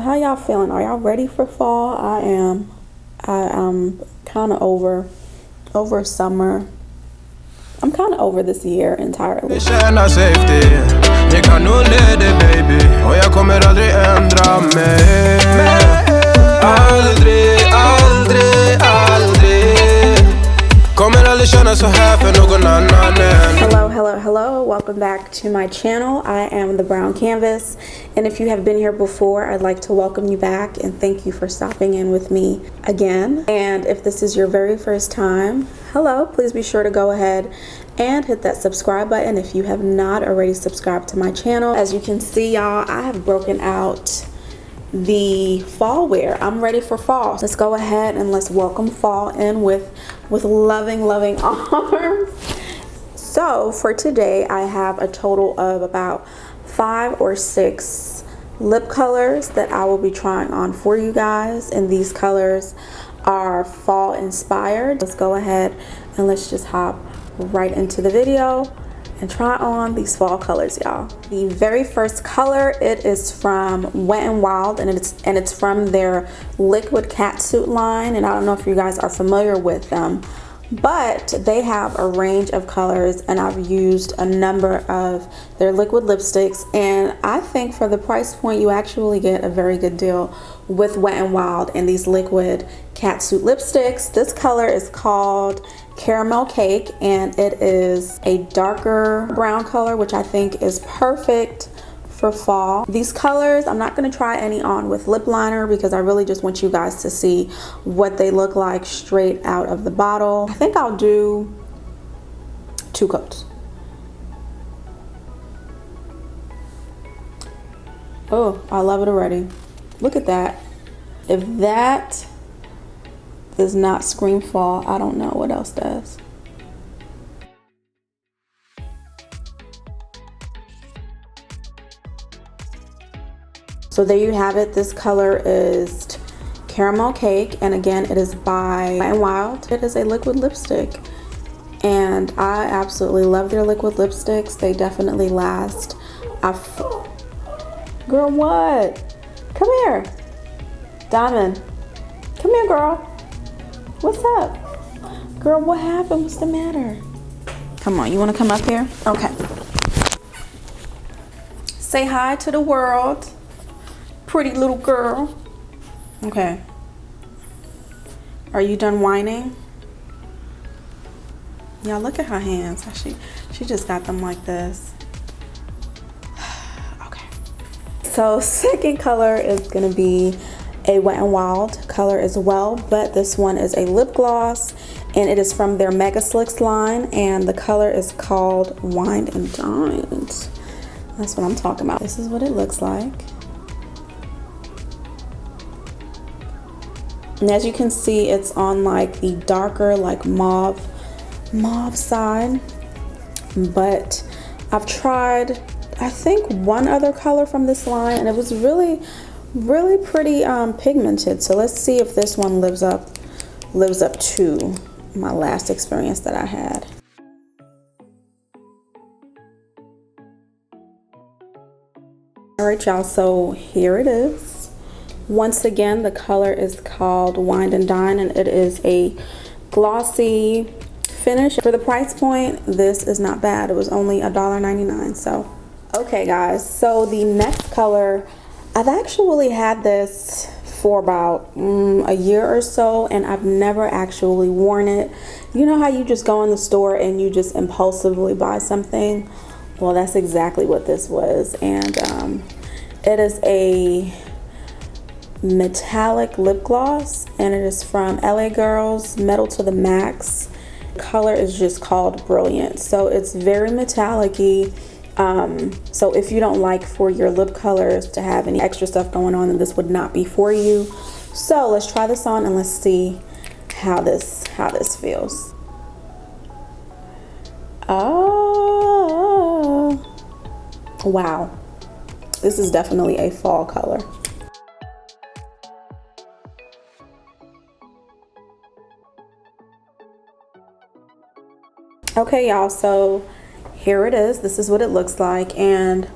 How y'all feeling? Are y'all ready for fall? I am. I'm kind of over summer. I'm kind of over this year entirely. Hello, welcome back to my channel. I am the Brown Canvas, and if you have been here before, I'd like to welcome you back and thank you for stopping in with me again. And if this is your very first time, hello, please be sure to go ahead and hit that subscribe button if you have not already subscribed to my channel. As you can see, y'all, I have broken out the fall wear. I'm ready for fall. Let's go ahead and let's welcome fall in with loving arms. So for today, I have a total of about 5 or 6 lip colors that I will be trying on for you guys, and these colors are fall inspired. Let's go ahead and let's just hop right into the video and try on these fall colors, y'all. The very first color, it is from Wet n Wild, and it's from their liquid catsuit line. And I don't know if you guys are familiar with them, but they have a range of colors, and I've used a number of their liquid lipsticks, and I think for the price point you actually get a very good deal with Wet n Wild and these liquid catsuit lipsticks. This color is called Caramel Cake, and it is a darker brown color, which I think is perfect for fall. These colors, I'm not going to try any on with lip liner because I really just want you guys to see what they look like straight out of the bottle. I think I'll do 2 coats. Oh, I love it already. Look at that. If that does not scream fall, I don't know what else does. So there you have it. This color is Caramel Cake, and again, it is by Wet n Wild. It is a liquid lipstick, and I absolutely love their liquid lipsticks. They definitely last. Girl, what? Come here. Diamond. Come here, girl. What's up? Girl, what happened? What's the matter? Come on, you want to come up here? Okay. Say hi to the world. Pretty little girl. Okay. Are you done whining? Yeah, look at her hands. She just got them like this. Okay. So second color is gonna be a Wet n Wild color as well, but this one is a lip gloss, and it is from their Mega Slicks line, and the color is called Wined and Dined. That's what I'm talking about. This is what it looks like. And as you can see, it's on like the darker, like mauve side. But I've tried, I think, one other color from this line, and it was really pretty pigmented. So let's see if this one lives up to my last experience that I had. All right, y'all, so here it is. Once again, the color is called Wined and Dine, and it is a glossy finish. For the price point, this is not bad. It was only $1.99. So, okay, guys. So the next color, I've actually had this for about a year or so, and I've never actually worn it. You know how you just go in the store and you just impulsively buy something? Well, that's exactly what this was, and it is a metallic lip gloss, and it is from LA Girls Metal to the Max. The color is just called Brilliant. So it's very metallic-y. So if you don't like for your lip colors to have any extra stuff going on, then this would not be for you. So let's try this on and let's see how this feels. Oh, wow. This is definitely a fall color. Okay, y'all, so here it is. This is what it looks like, and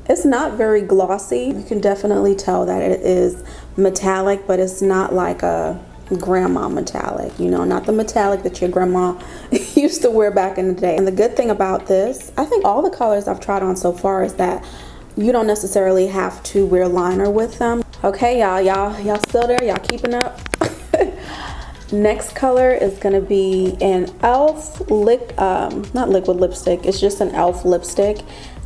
It's not very glossy. You can definitely tell that it is metallic, but it's not like a grandma metallic, you know, not the metallic that your grandma used to wear back in the day. And the good thing about this, I think all the colors I've tried on so far, is that you don't necessarily have to wear liner with them. Okay, y'all still there? Y'all keeping up? Next color is gonna be an E.L.F. not liquid lipstick, it's just an E.L.F. lipstick.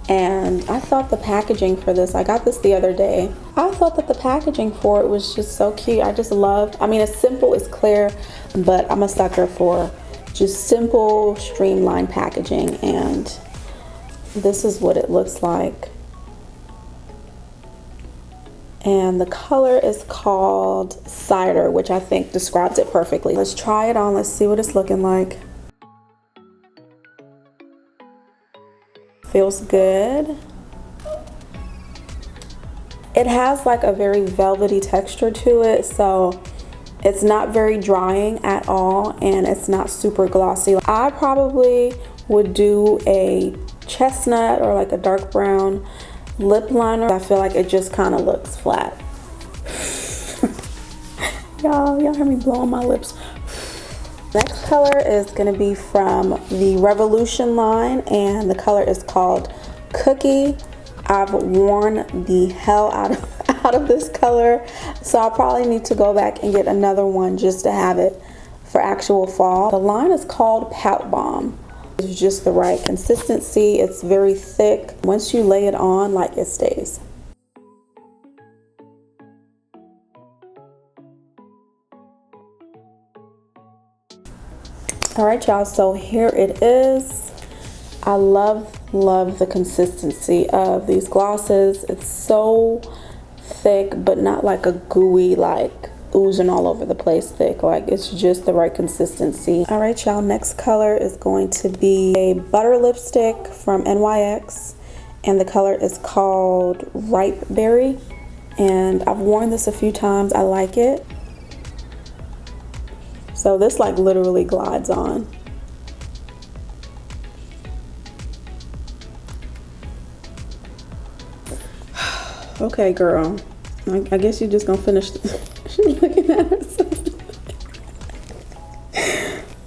And I thought the packaging for this, I got this the other day, I thought that the packaging for it was just so cute. I just loved, I mean, it's simple, it's clear, but I'm a sucker for just simple, streamlined packaging. And this is what it looks like. And the color is called Cider, which I think describes it perfectly. Let's try it on, let's see what it's looking like. Feels good. It has like a very velvety texture to it, so it's not very drying at all, and it's not super glossy. I probably would do a chestnut or like a dark brown lip liner. I feel like it just kind of looks flat. y'all hear me blowing my lips. Next color is gonna be from the Revolution line, and the color is called Cookie. I've worn the hell out of this color, so I'll probably need to go back and get another one just to have it for actual fall. The line is called Pout Bomb. It's just the right consistency. It's very thick. Once you lay it on, like, it stays. All right, y'all, so here it is. I love the consistency of these glosses. It's so thick, but not like a gooey, like oozing all over the place thick. Like, it's just the right consistency. All right, y'all, next color is going to be a butter lipstick from NYX, and the color is called Ripe Berry. And I've worn this a few times. I like it. So this like literally glides on. Okay, girl. I guess you're just gonna finish. She's looking at herself.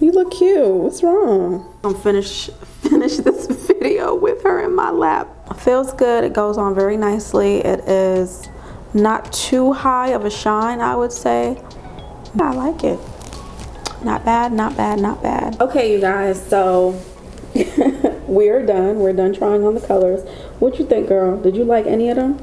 You look cute. What's wrong? I'm finish this video with her in my lap. It feels good. It goes on very nicely. It is not too high of a shine, I would say. I like it. Not bad, not bad, not bad. Okay, you guys, so we're done trying on the colors. What you think, girl? Did you like any of them?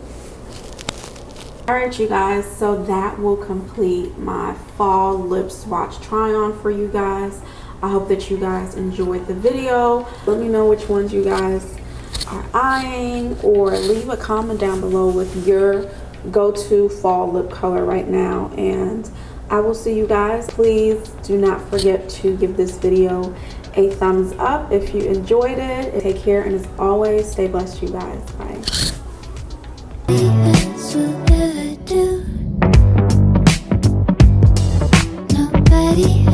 All right, you guys, so that will complete my fall lip swatch try on for you guys. I hope that you guys enjoyed the video. Let me know which ones you guys are eyeing, or leave a comment down below with your go-to fall lip color right now, and I will see you guys. Please do not forget to give this video a thumbs up if you enjoyed it. Take care, and as always, stay blessed, you guys. Bye. Nobody